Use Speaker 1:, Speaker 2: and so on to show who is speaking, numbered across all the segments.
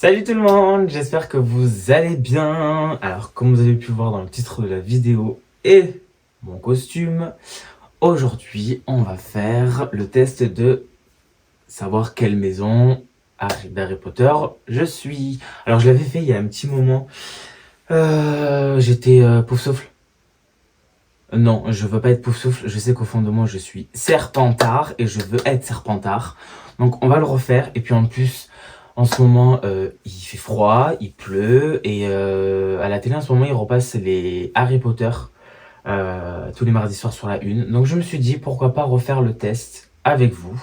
Speaker 1: Salut tout le monde, j'espère que vous allez bien. Alors comme vous avez pu voir dans le titre de la vidéo et mon costume, aujourd'hui on va faire le test de savoir quelle maison d'Harry Potter je suis. Alors je l'avais fait il y a un petit moment, j'étais Poufsouffle. Non, je veux pas être Poufsouffle, je sais qu'au fond de moi je suis Serpentard et je veux être Serpentard. Donc on va le refaire et puis en plus... En ce moment, il fait froid, il pleut, et à la télé en ce moment, ils repassent les Harry Potter tous les mardis soirs sur la une. Donc je me suis dit, pourquoi pas refaire le test avec vous.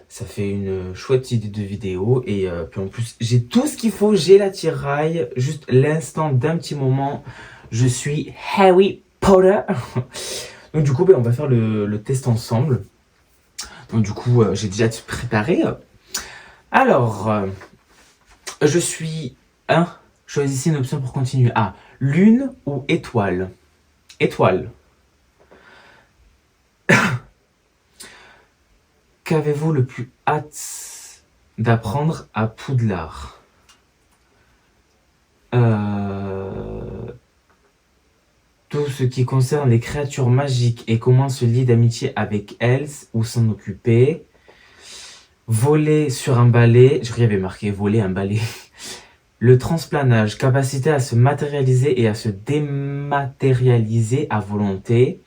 Speaker 1: Ça fait une chouette idée de vidéo, et puis en plus, j'ai tout ce qu'il faut, j'ai l'attirail, juste l'instant d'un petit moment, je suis Harry Potter. Donc du coup, on va faire le test ensemble. Donc du coup, j'ai déjà tout préparé. Alors... je suis un. Choisissez une option pour continuer. Ah, lune ou étoile? Étoile. Qu'avez-vous le plus hâte d'apprendre à Poudlard? Tout ce qui concerne les créatures magiques et comment se lier d'amitié avec elles ou s'en occuper. Voler sur un balai. Je avait marqué voler un balai. Le transplanage, capacité à se matérialiser et à se dématérialiser à volonté.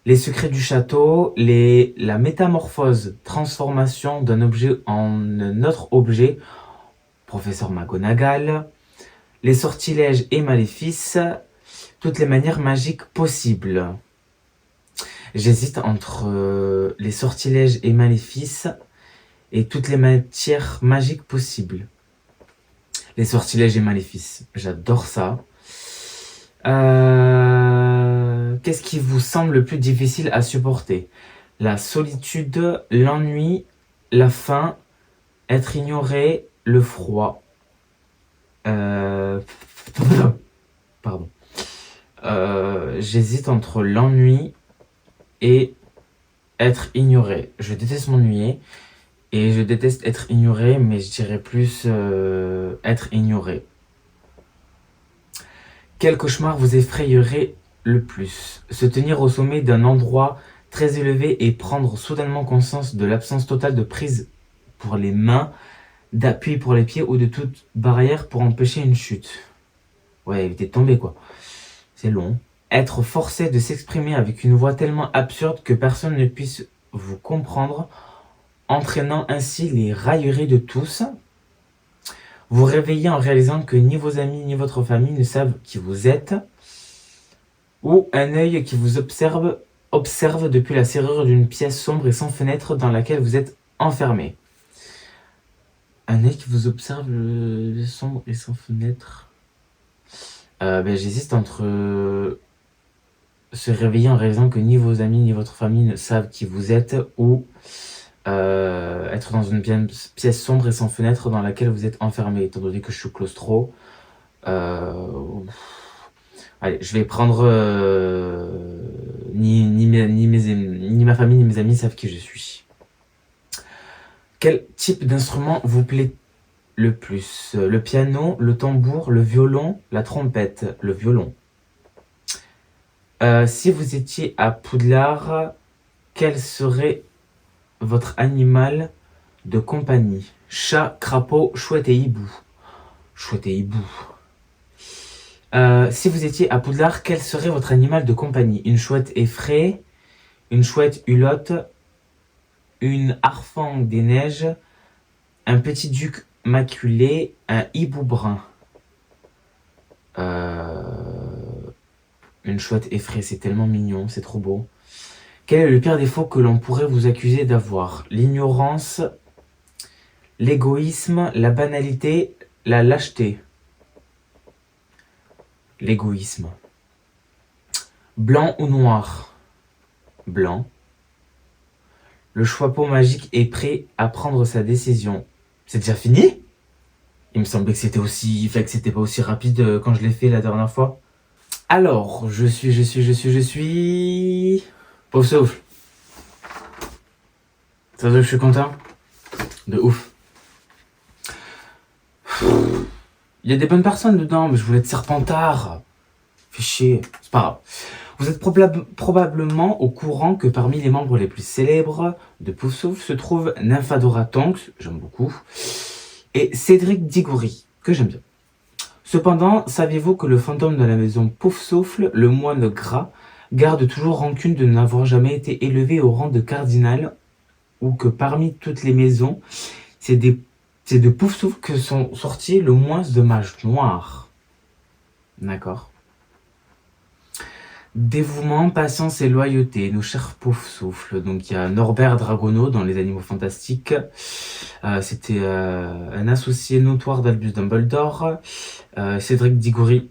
Speaker 1: Les secrets du château, la métamorphose, transformation d'un objet en un autre objet, professeur McGonagall, les sortilèges et maléfices, toutes les manières magiques possibles. J'hésite entre les sortilèges et maléfices et toutes les matières magiques possibles. Les sortilèges et maléfices, j'adore ça. Qu'est-ce qui vous semble le plus difficile à supporter? La solitude, l'ennui, la faim, être ignoré, le froid. Pardon. J'hésite entre l'ennui et être ignoré. Je déteste m'ennuyer et je déteste être ignoré, mais je dirais plus être ignoré. Quel cauchemar vous effrayerait le plus? Se tenir au sommet d'un endroit très élevé et prendre soudainement conscience de l'absence totale de prise pour les mains, d'appui pour les pieds ou de toute barrière pour empêcher une chute. Ouais, éviter de tomber quoi. C'est long. Être forcé de s'exprimer avec une voix tellement absurde que personne ne puisse vous comprendre, entraînant ainsi les railleries de tous. Vous réveiller en réalisant que ni vos amis ni votre famille ne savent qui vous êtes. Ou un œil qui vous observe depuis la serrure d'une pièce sombre et sans fenêtre dans laquelle vous êtes enfermé. Un œil qui vous observe sombre et sans fenêtre. J'hésite entre se réveiller en réalisant que ni vos amis ni votre famille ne savent qui vous êtes ou être dans une pièce sombre et sans fenêtre dans laquelle vous êtes enfermé. Étant donné que je suis claustro, allez, je vais prendre ni ma famille ni mes amis savent qui je suis. Quel type d'instrument vous plaît le plus? Le piano, le tambour, le violon, la trompette, le violon. Si vous étiez à Poudlard, quel serait votre animal de compagnie? Chat, crapaud, chouette et hibou. Chouette et hibou. Si vous étiez à Poudlard, quel serait votre animal de compagnie? Une chouette effraie, une chouette hulotte, une harfang des neiges, un petit duc maculé, un hibou brun. Une chouette effraie, c'est tellement mignon, c'est trop beau. Quel est le pire défaut que l'on pourrait vous accuser d'avoir? L'ignorance, l'égoïsme, la banalité, la lâcheté. L'égoïsme. Blanc ou noir? Blanc. Le choix-peau magique est prêt à prendre sa décision. C'est déjà fini? Il me semblait que c'était pas aussi rapide quand je l'ai fait la dernière fois. Alors, je suis... Pauvre souffle. Ça veut dire que je suis content? De ouf. Il y a des bonnes personnes dedans, mais je voulais être Serpentard. Fais chier, c'est pas grave. Vous êtes probablement au courant que parmi les membres les plus célèbres de Poufsouffle se trouvent Nymphadora Tonks, j'aime beaucoup, et Cédric Diggory, que j'aime bien. Cependant, saviez-vous que le fantôme de la maison Poufsouffle, le moine gras, garde toujours rancune de n'avoir jamais été élevé au rang de cardinal, ou que parmi toutes les maisons, c'est de Poufsouffle que sont sortis le moins de mages noirs. D'accord. Dévouement, patience et loyauté, nos chers Poufsouffle. Donc il y a Norbert Dragono dans Les Animaux Fantastiques. C'était un associé notoire d'Albus Dumbledore. Cédric Diggory,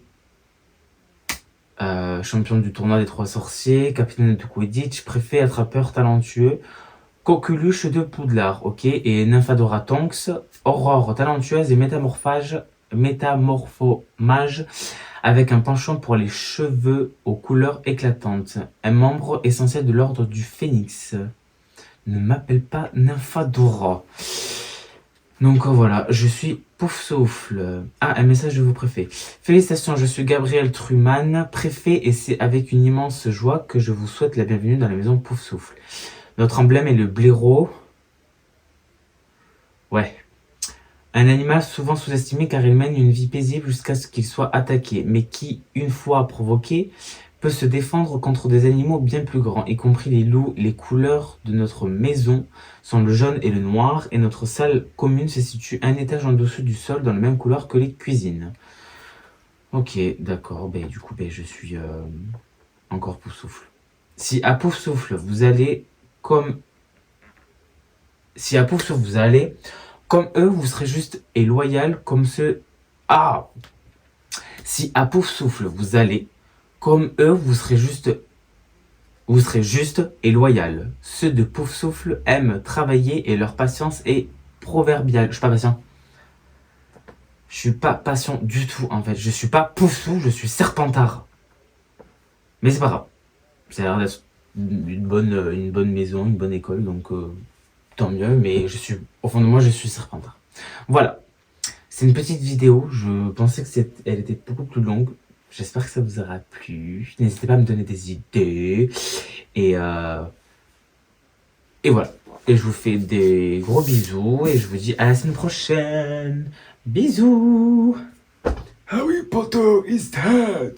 Speaker 1: champion du tournoi des Trois Sorciers, capitaine de Quidditch, préfet, attrapeur talentueux, coqueluche de Poudlard, ok, et Nymphadora Tonks, aurore talentueuse et métamorphomage, avec un penchant pour les cheveux aux couleurs éclatantes, un membre essentiel de l'ordre du Phénix. Ne m'appelle pas Nymphadora. Donc voilà, je suis Poufsouffle. Ah, un message de vos préfets. Félicitations, je suis Gabriel Truman, préfet, et c'est avec une immense joie que je vous souhaite la bienvenue dans la maison Poufsouffle. Notre emblème est le blaireau. Ouais. Un animal souvent sous-estimé car il mène une vie paisible jusqu'à ce qu'il soit attaqué, mais qui, une fois provoqué, peut se défendre contre des animaux bien plus grands, y compris les loups. Les couleurs de notre maison sont le jaune et le noir, et notre salle commune se situe un étage en dessous du sol dans la même couleur que les cuisines. Ok, d'accord, du coup, je suis encore Poufsouffle. Si à Poufsouffle vous allez comme eux, vous serez juste et loyal comme ceux... Ah! Si à Poufsouffle vous allez comme eux, vous serez juste et loyal. Ceux de Poufsouffle aiment travailler et leur patience est proverbiale. Je suis pas patient. Je suis pas patient du tout, en fait. Je suis pas Poufsouffle, je suis Serpentard. Mais c'est pas grave. Ça a l'air d'être une bonne maison, une bonne école, donc tant mieux. Mais au fond de moi, je suis Serpentard. Voilà. C'est une petite vidéo. Je pensais que elle était beaucoup plus longue. J'espère que ça vous aura plu. N'hésitez pas à me donner des idées. Et voilà. Et je vous fais des gros bisous. Et je vous dis à la semaine prochaine. Bisous.
Speaker 2: Harry Potter is dead.